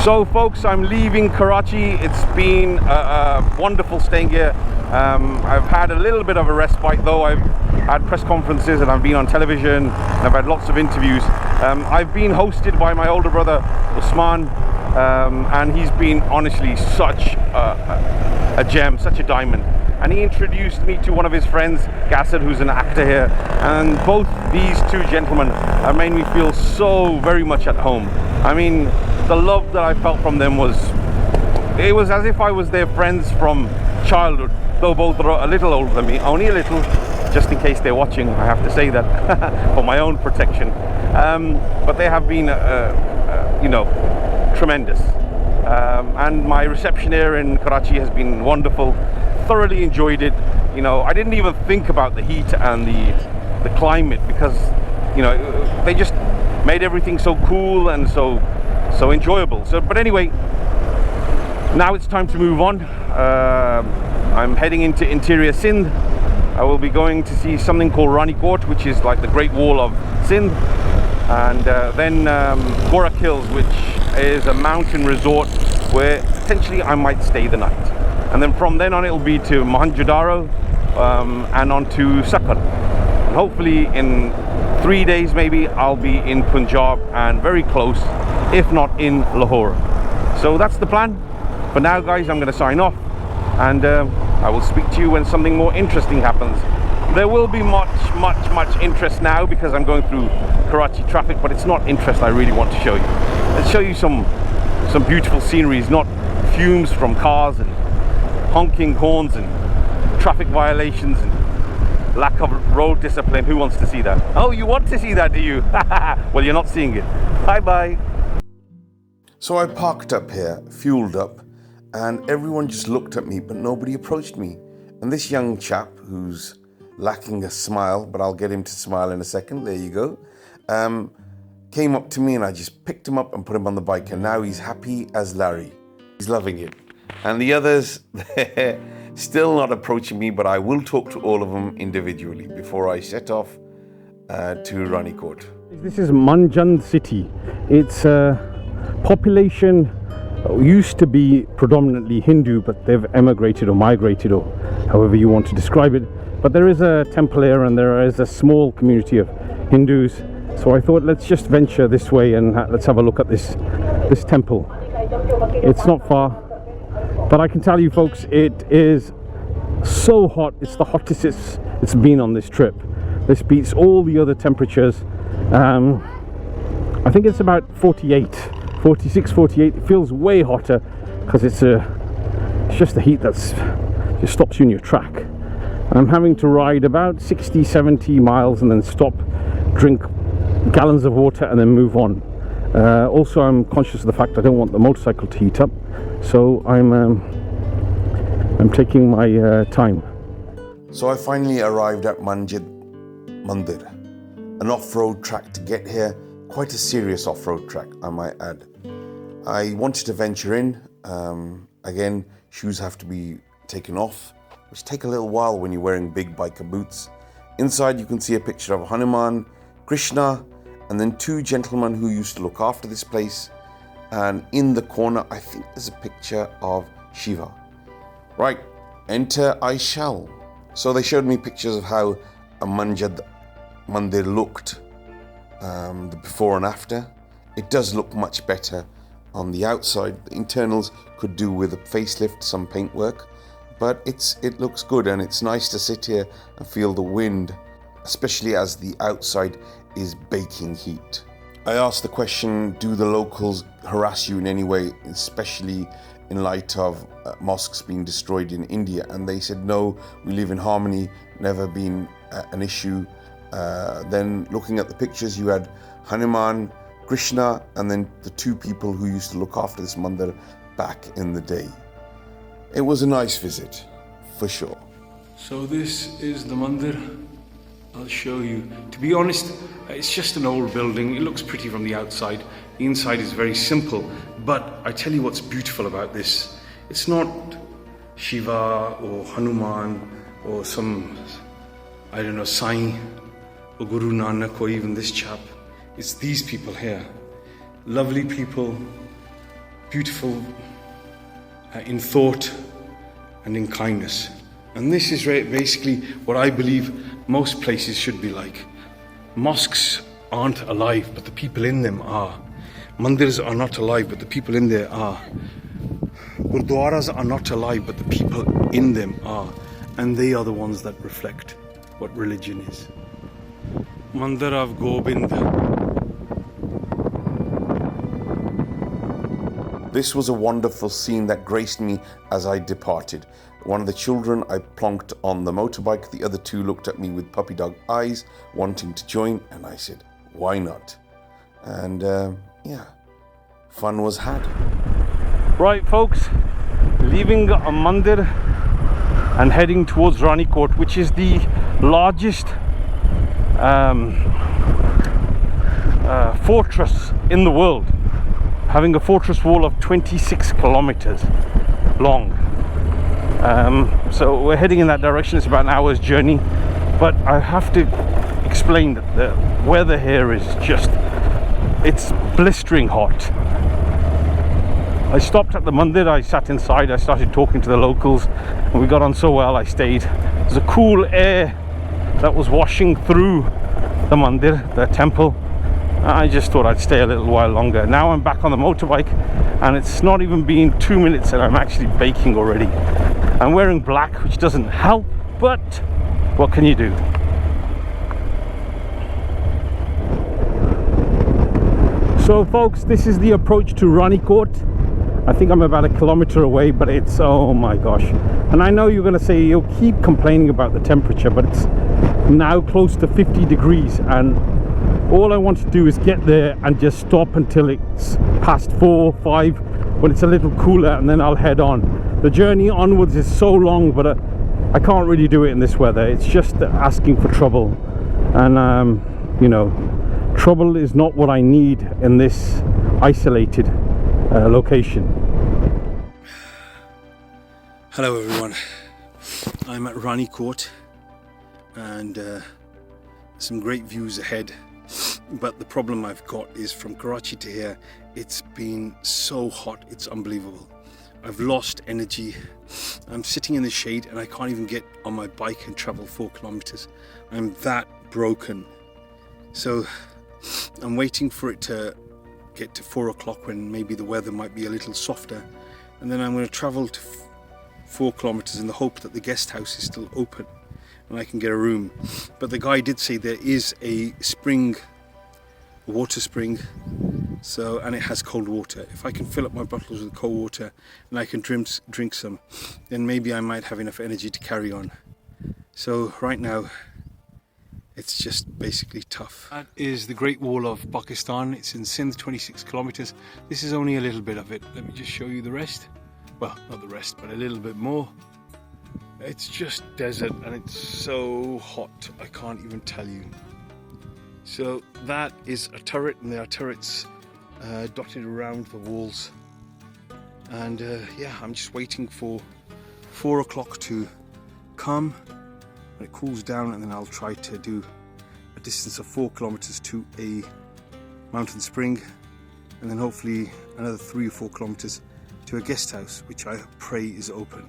So folks, I'm leaving Karachi. It's been wonderful staying here. I've had a little bit of a respite though. I've had press conferences and I've been on television and I've had lots of interviews. I've been hosted by my older brother Usman, and he's been honestly such a gem, such a diamond. And he introduced me to one of his friends, Gasser, who's an actor here, and both these two gentlemen have made me feel so very much at home. I mean, the love that I felt from them was as if I was their friends from childhood, though both are a little older than me, only a little, just in case they're watching, I have to say that for my own protection. But they have been, you know, tremendous. And my reception here in Karachi has been wonderful. Thoroughly enjoyed it. You know, I didn't even think about the heat and the climate because, you know, they just made everything so cool and so enjoyable. So, but anyway, now it's time to move on. I'm heading into interior Sindh. I will be going to see something called Ronnie Court, which is like the Great Wall of Sindh, and then Gora Hills, which is a mountain resort where potentially I might stay the night. And then from then on it'll be to Mohenjo-daro and on to Sakar. And hopefully in 3 days maybe I'll be in Punjab and very close, if not in Lahore. So that's the plan. For now guys, I'm going to sign off, and I will speak to you when something more interesting happens. There will be much interest now because I'm going through Karachi traffic, but it's not interest I really want to show you. Let's show you some beautiful sceneries, not fumes from cars and honking horns and traffic violations and lack of road discipline. Who wants to see that? Oh, you want to see that, do you? Well, you're not seeing it. Bye. So I parked up here, fueled up, and everyone just looked at me, but nobody approached me. And this young chap, who's lacking a smile, but I'll get him to smile in a second, there you go, came up to me and I just picked him up and put him on the bike, and now he's happy as Larry. He's loving it. And the others, they're still not approaching me, but I will talk to all of them individually before I set off to Ronnie Court. This is Manjan City. It's population used to be predominantly Hindu, but they've emigrated or migrated, or however you want to describe it. But there is a temple here and there is a small community of Hindus. So I thought, let's just venture this way and let's have a look at this temple. It's not far, but I can tell you folks, it is so hot. It's the hottest it's been on this trip. This beats all the other temperatures. I think it's about 46, 48. It feels way hotter because it's just the heat that's just stops you in your track. I'm having to ride about 60, 70 miles and then stop, drink gallons of water and then move on. Also, I'm conscious of the fact I don't want the motorcycle to heat up, so I'm taking my time. So I finally arrived at Manjan Mandir, an off-road track to get here, quite a serious off-road track, I might add. I wanted to venture in. Again, shoes have to be taken off, which take a little while when you're wearing big biker boots. Inside you can see a picture of Hanuman, Krishna, and then two gentlemen who used to look after this place. And in the corner, I think there's a picture of Shiva. Right, enter I shall. So they showed me pictures of how a Manjan Mandir looked, the before and after. It does look much better on the outside. The internals could do with a facelift, some paintwork, but it looks good, and it's nice to sit here and feel the wind, especially as the outside is baking heat. I asked the question, do the locals harass you in any way, especially in light of mosques being destroyed in India? And they said, no, we live in harmony, never been an issue. Then looking at the pictures, you had Hanuman, Krishna, and then the two people who used to look after this mandir back in the day. It was a nice visit, for sure. So this is the mandir. I'll show you. To be honest, it's just an old building. It looks pretty from the outside. The inside is very simple. But I tell you what's beautiful about this. It's not Shiva or Hanuman or some, I don't know, Sai or Guru Nanak or even this chap. It's these people here. Lovely people, beautiful in thought and in kindness. And this is basically what I believe most places should be like. Mosques aren't alive, but the people in them are. Mandirs are not alive, but the people in there are. Gurdwaras are not alive, but the people in them are. And they are the ones that reflect what religion is. Mandir of Gobind. This was a wonderful scene that graced me as I departed. One of the children I plonked on the motorbike, the other two looked at me with puppy dog eyes, wanting to join, and I said, why not? And yeah, fun was had. Right folks, leaving a Mandir and heading towards Ronnie Court, which is the largest fortress in the world, having a fortress wall of 26 kilometers long. So we're heading in that direction. It's about an hour's journey, but I have to explain that the weather here is just, it's blistering hot. I stopped at the Mandir, I sat inside, I started talking to the locals, and we got on so well I stayed. There's a cool air that was washing through the Mandir, the temple. I just thought I'd stay a little while longer. Now I'm back on the motorbike, and it's not even been 2 minutes and I'm actually baking already. I'm wearing black, which doesn't help, but what can you do? So folks, this is the approach to Ronnie Court. I think I'm about 1 kilometer away, but it's, oh my gosh. And I know you're gonna say, you'll keep complaining about the temperature, but it's now close to 50 degrees, and all I want to do is get there and just stop until it's past 4, 5, when it's a little cooler, and then I'll head on. The journey onwards is so long, but I can't really do it in this weather. It's just asking for trouble, and you know, trouble is not what I need in this isolated location. Hello everyone, I'm at Ronnie Court, and some great views ahead, but the problem I've got is from Karachi to here, it's been so hot, it's unbelievable. I've lost energy. I'm sitting in the shade and I can't even get on my bike and travel 4 kilometers. I'm that broken. So I'm waiting for it to get to 4 o'clock when maybe the weather might be a little softer, and then I'm going to travel to 4 kilometers in the hope that the guest house is still open and I can get a room. But the guy did say there is a spring, a water spring, so, and it has cold water. If I can fill up my bottles with cold water and I can drink some, then maybe I might have enough energy to carry on. So right now it's just basically tough. That is the Great Wall of Pakistan. It's in Sindh, 26 kilometers. This is only a little bit of it. Let me just show you the rest. Well, not the rest, but a little bit more. It's just desert and it's so hot, I can't even tell you. So that is a turret, and there are turrets dotted around the walls. And yeah, I'm just waiting for 4 o'clock to come. When it cools down, and then I'll try to do a distance of 4 kilometers to a mountain spring, and then hopefully another 3 or 4 kilometers to a guest house, which I pray is open.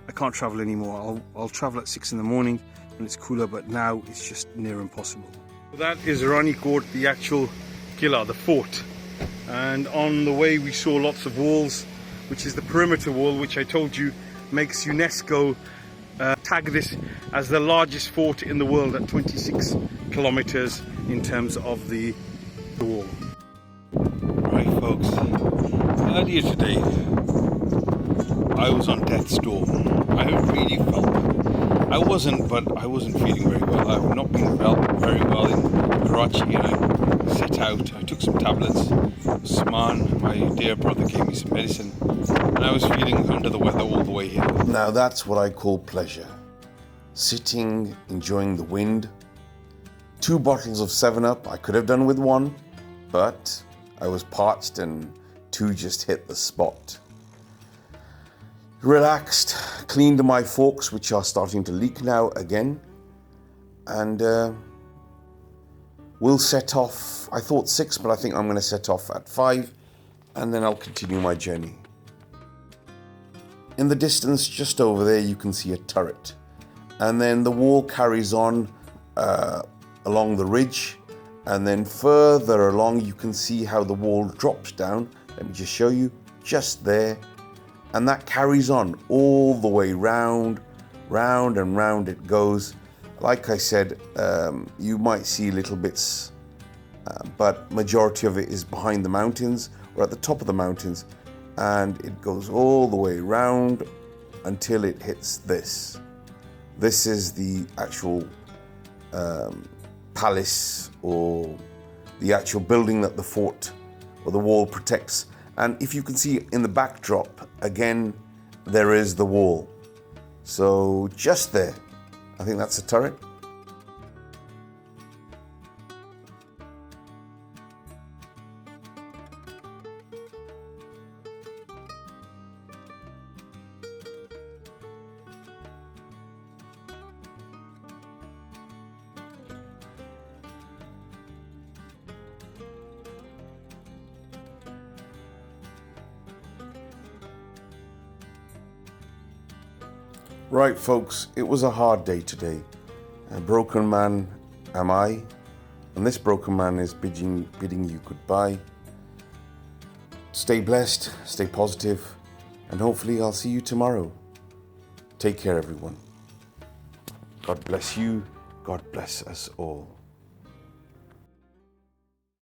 I can't travel anymore. I'll travel at 6 in the morning when it's cooler, but now it's just near impossible. That is Ronnie Court, the actual Qila, the fort. And on the way we saw lots of walls, which is the perimeter wall, which I told you makes UNESCO tag this as the largest fort in the world at 26 kilometers in terms of the wall. Right folks, earlier today I was on death's door. I really felt, I wasn't feeling very well. I've not been very well in Karachi, and I set out, I took some tablets. Usman, my dear brother, gave me some medicine, and I was feeling under the weather all the way here. Now that's what I call pleasure. Sitting, enjoying the wind. 2 bottles of 7-Up, I could have done with 1, but I was parched and 2 just hit the spot. Relaxed, cleaned my forks, which are starting to leak now again, and we'll set off. I thought 6, but I think I'm going to set off at 5 and then I'll continue my journey. In the distance, just over there, you can see a turret. And then the wall carries on along the ridge. And then further along, you can see how the wall drops down. Let me just show you, just there. And that carries on all the way round, round and round it goes. Like I said, you might see little bits, but majority of it is behind the mountains or at the top of the mountains. And it goes all the way round until it hits this. This is the actual palace, or the actual building that the fort or the wall protects. And if you can see in the backdrop, again, there is the wall. So just there, I think that's a turret. Right, folks, it was a hard day today. A broken man am I, and this broken man is bidding you goodbye. Stay blessed, stay positive, and hopefully I'll see you tomorrow. Take care, everyone. God bless you. God bless us all.